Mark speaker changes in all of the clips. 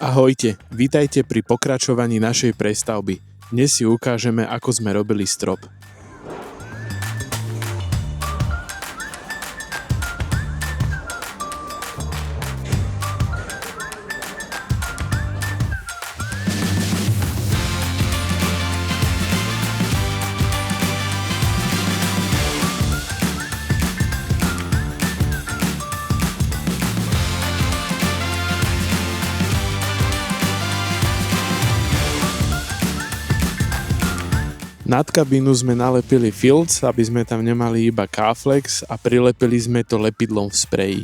Speaker 1: Ahojte, vítajte pri pokračovaní našej prestavby. Dnes si ukážeme, ako sme robili strop. Nad kabínu sme nalepili filc, aby sme tam nemali iba K-flex a prilepili sme to lepidlom v spreji.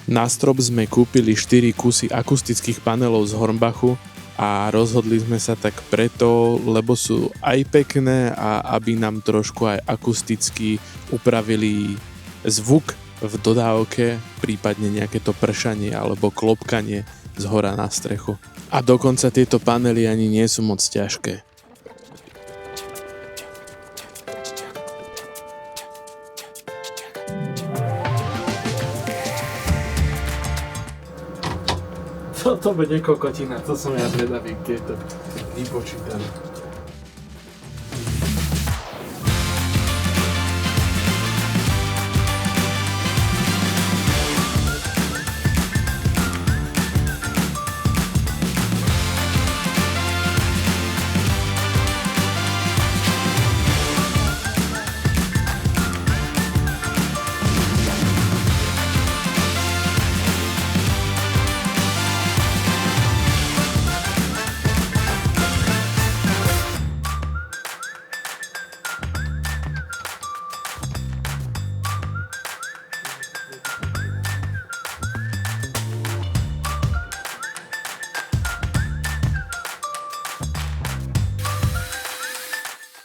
Speaker 1: Na strop sme kúpili 4 kusy akustických panelov z Hornbachu a rozhodli sme sa tak preto, lebo sú aj pekné a aby nám trošku aj akusticky upravili zvuk v dodávke, prípadne nejaké to pršanie alebo klopkanie z hora na strechu. A dokonca tieto panely ani nie sú moc ťažké. To bude kokotina, to som ja zvedavý, kde je to vypočítané.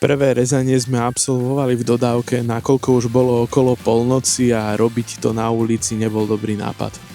Speaker 1: Prvé rezanie sme absolvovali v dodávke, nakoľko už bolo okolo polnoci a robiť to na ulici nebol dobrý nápad.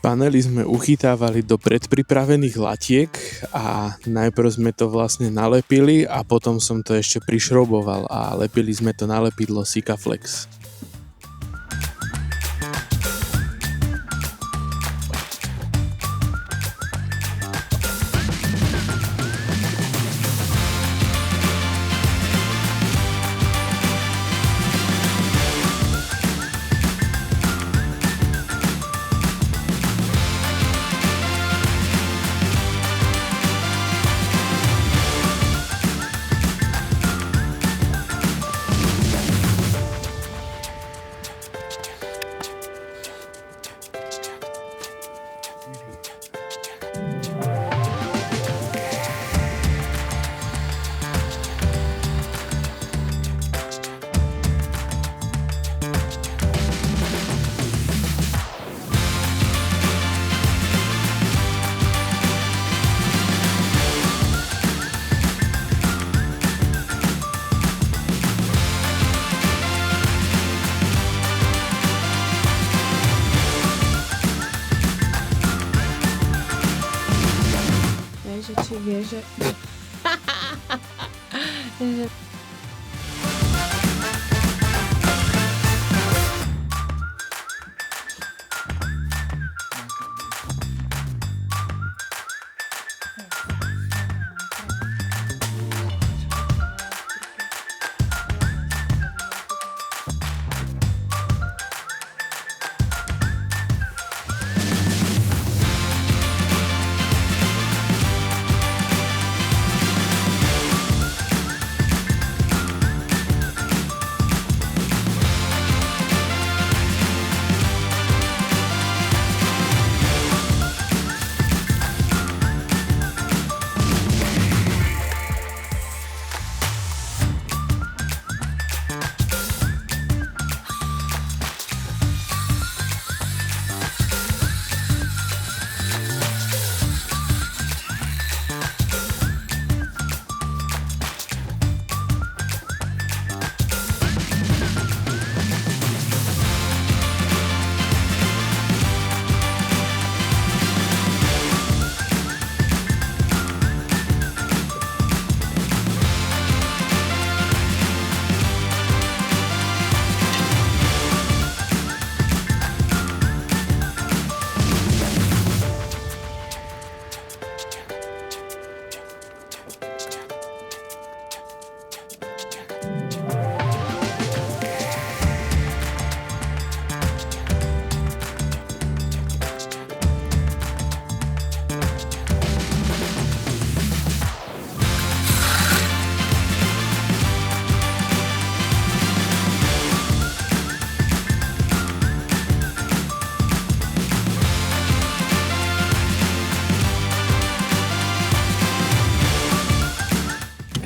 Speaker 1: Panely sme uchytávali do predpripravených latiek a najprv sme to vlastne nalepili a potom som to ešte prišroboval a lepili sme to na lepidlo Sikaflex.
Speaker 2: Či vie, že...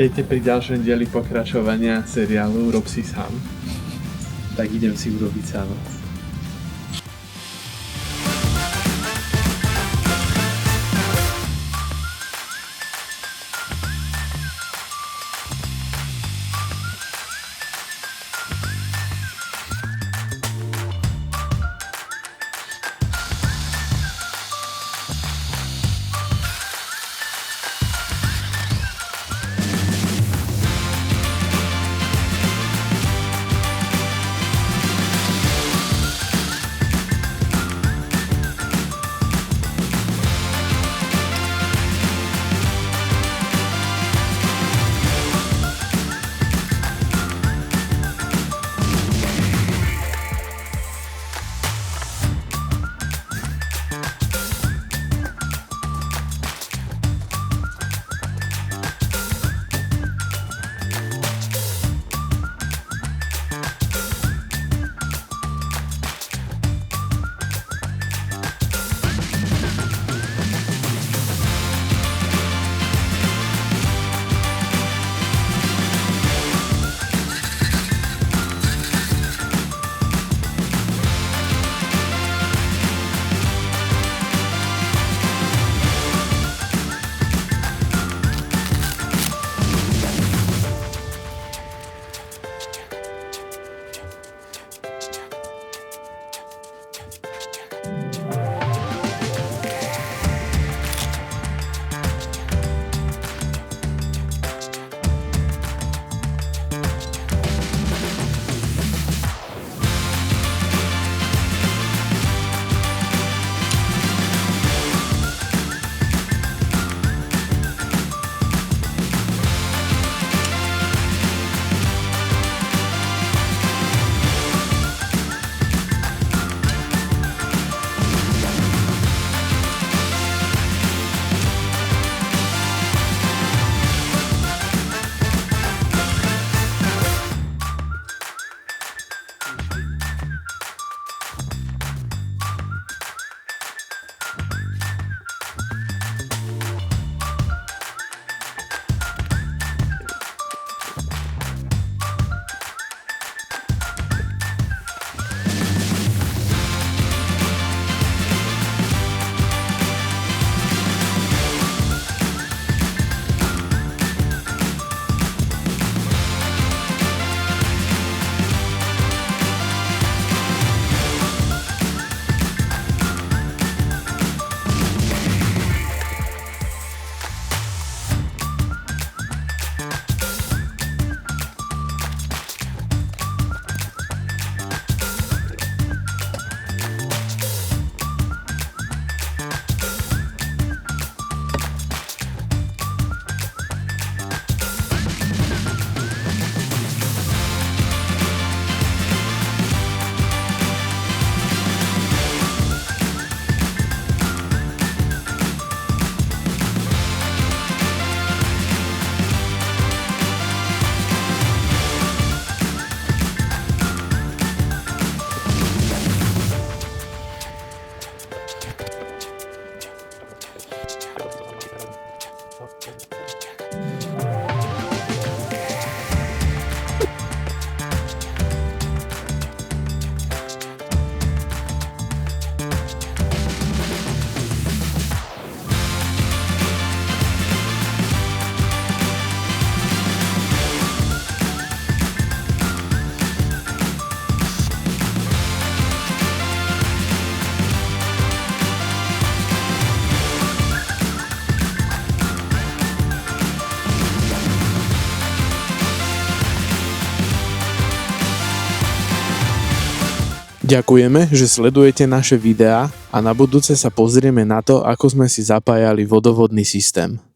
Speaker 1: Vítajte pri ďalšom dieli pokračovania seriálu Rob si sám.
Speaker 3: Tak idem si urobiť sám.
Speaker 1: Ďakujeme, že sledujete naše videá a na budúce sa pozrieme na to, ako sme si zapájali vodovodný systém.